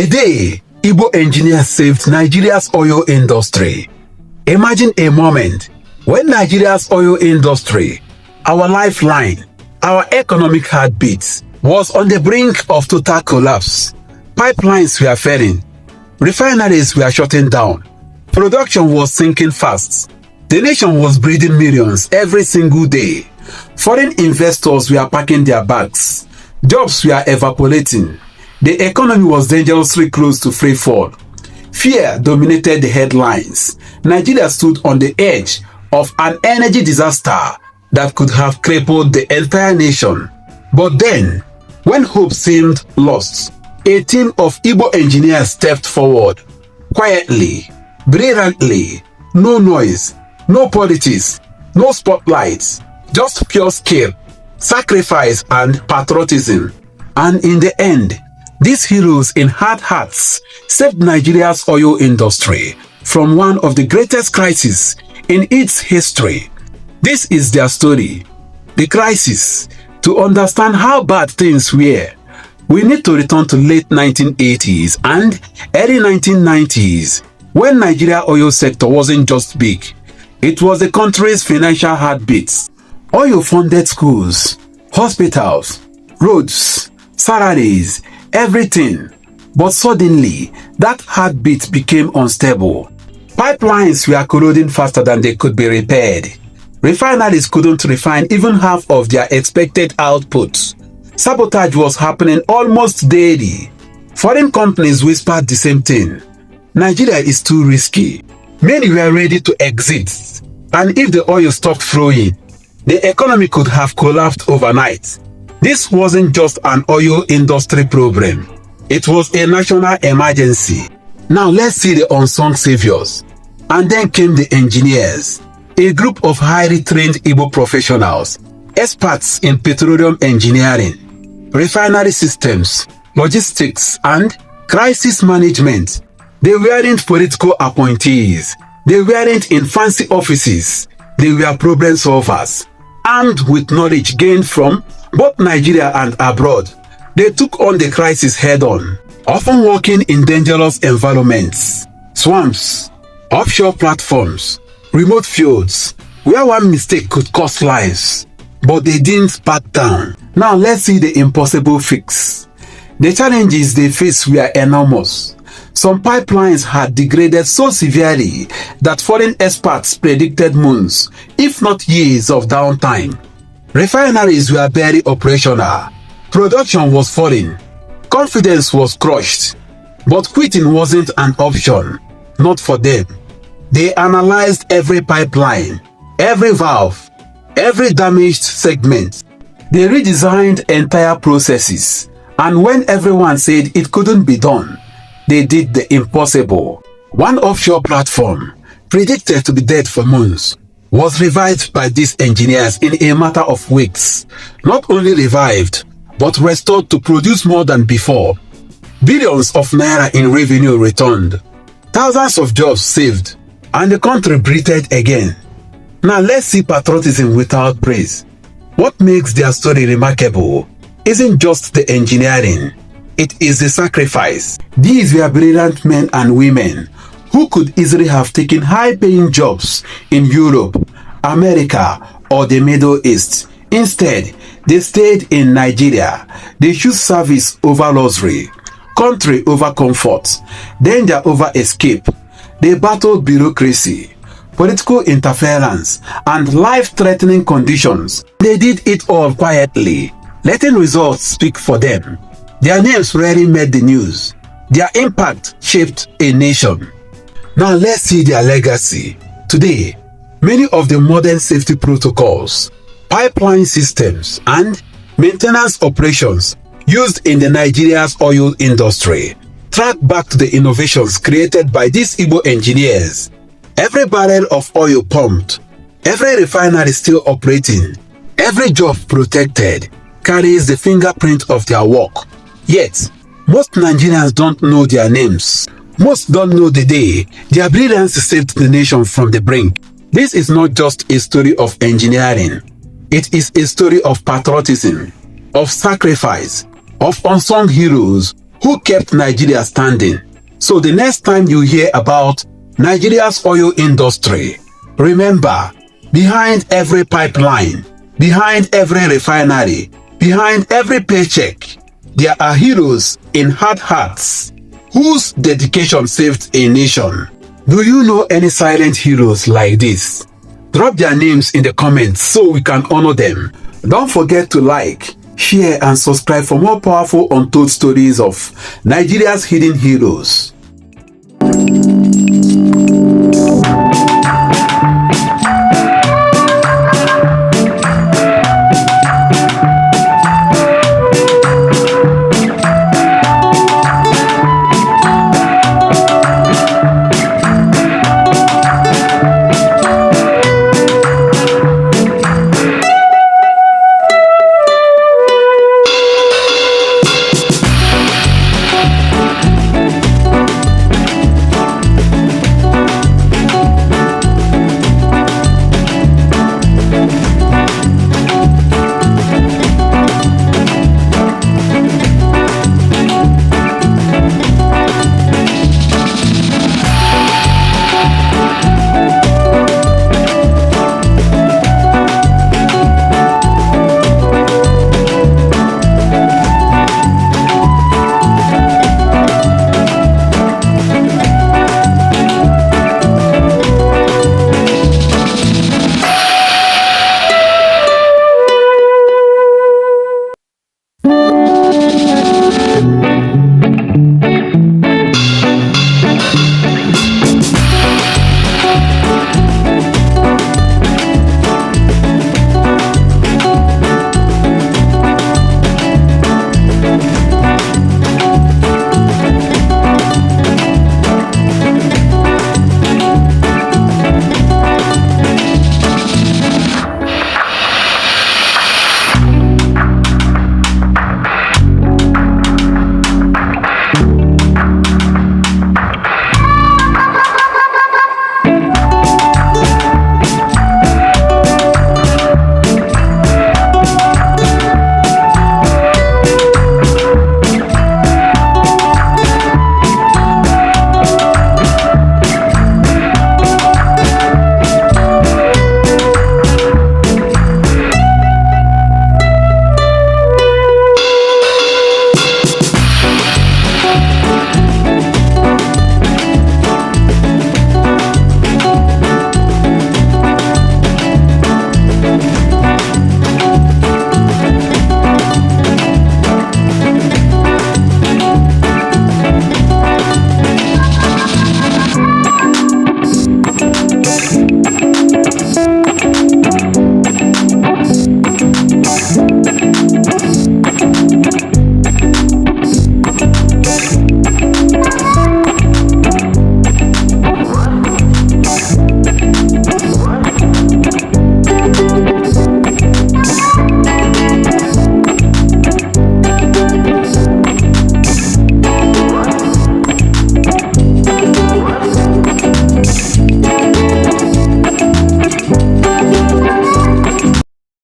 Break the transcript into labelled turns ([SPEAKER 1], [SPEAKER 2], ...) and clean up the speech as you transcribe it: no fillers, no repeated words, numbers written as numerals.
[SPEAKER 1] The day Igbo engineers saved Nigeria's oil industry. Imagine a moment when Nigeria's oil industry, our lifeline, our economic heartbeat, was on the brink of total collapse. Pipelines were failing, refineries were shutting down, production was sinking fast. The nation was bleeding millions every single day. Foreign investors were packing their bags. Jobs were evaporating. The economy was dangerously close to free fall. Fear dominated the headlines. Nigeria stood on the edge of an energy disaster that could have crippled the entire nation. But then, when hope seemed lost, a team of Igbo engineers stepped forward. Quietly, brilliantly, no noise, no politics, no spotlights, just pure skill, sacrifice and patriotism. And in the end, these heroes in hard hats saved Nigeria's oil industry from one of the greatest crises in its history. This is their story, the crisis. To understand how bad things were, we need to return to late 1980s and early 1990s, when Nigeria oil sector wasn't just big, it was the country's financial heartbeat. Oil-funded schools, hospitals, roads, salaries, everything. But suddenly, that heartbeat became unstable. Pipelines were corroding faster than they could be repaired. Refineries couldn't refine even half of their expected output. Sabotage was happening almost daily. Foreign companies whispered the same thing. Nigeria is too risky. Many were ready to exit. And if the oil stopped flowing, the economy could have collapsed overnight. This wasn't just an oil industry problem. It was a national emergency. Now let's see the unsung saviors. And then came the engineers, a group of highly trained Igbo professionals, experts in petroleum engineering, refinery systems, logistics, and crisis management. They weren't political appointees. They weren't in fancy offices. They were problem solvers, armed with knowledge gained from both Nigeria and abroad. They took on the crisis head-on, often working in dangerous environments, swamps, offshore platforms, remote fields, where one mistake could cost lives. But they didn't back down. Now let's see the impossible fix. The challenges they faced were enormous. Some pipelines had degraded so severely that foreign experts predicted months, if not years of downtime. Refineries were barely operational. Production was falling. Confidence was crushed. But quitting wasn't an option. Not for them. They analyzed every pipeline, every valve, every damaged segment. They redesigned entire processes. And when everyone said it couldn't be done, they did the impossible. One offshore platform, predicted to be dead for months, was revived by these engineers in a matter of weeks. Not only revived, but restored to produce more than before. Billions of naira in revenue returned. Thousands of jobs saved. And the country breathed again. Now let's see patriotism without praise. What makes their story remarkable isn't just the engineering. It is the sacrifice. These were brilliant men and women who could easily have taken high-paying jobs in Europe, America, or the Middle East. Instead, they stayed in Nigeria. They chose service over luxury, country over comfort, danger over escape. They battled bureaucracy, political interference, and life-threatening conditions. They did it all quietly, letting results speak for them. Their names rarely made the news. Their impact shaped a nation. Now let's see their legacy. Today, many of the modern safety protocols, pipeline systems, and maintenance operations used in the Nigeria's oil industry track back to the innovations created by these Igbo engineers. Every barrel of oil pumped, every refinery still operating, every job protected carries the fingerprint of their work. Yet, most Nigerians don't know their names. Most don't know the day their brilliance saved the nation from the brink. This is not just a story of engineering. It is a story of patriotism, of sacrifice, of unsung heroes who kept Nigeria standing. So the next time you hear about Nigeria's oil industry, remember, behind every pipeline, behind every refinery, behind every paycheck, there are heroes in hard hats whose dedication saved a nation. Do you know any silent heroes like this? Drop their names in the comments so we can honor them. Don't forget to like, share and subscribe for more powerful untold stories of Nigeria's hidden heroes.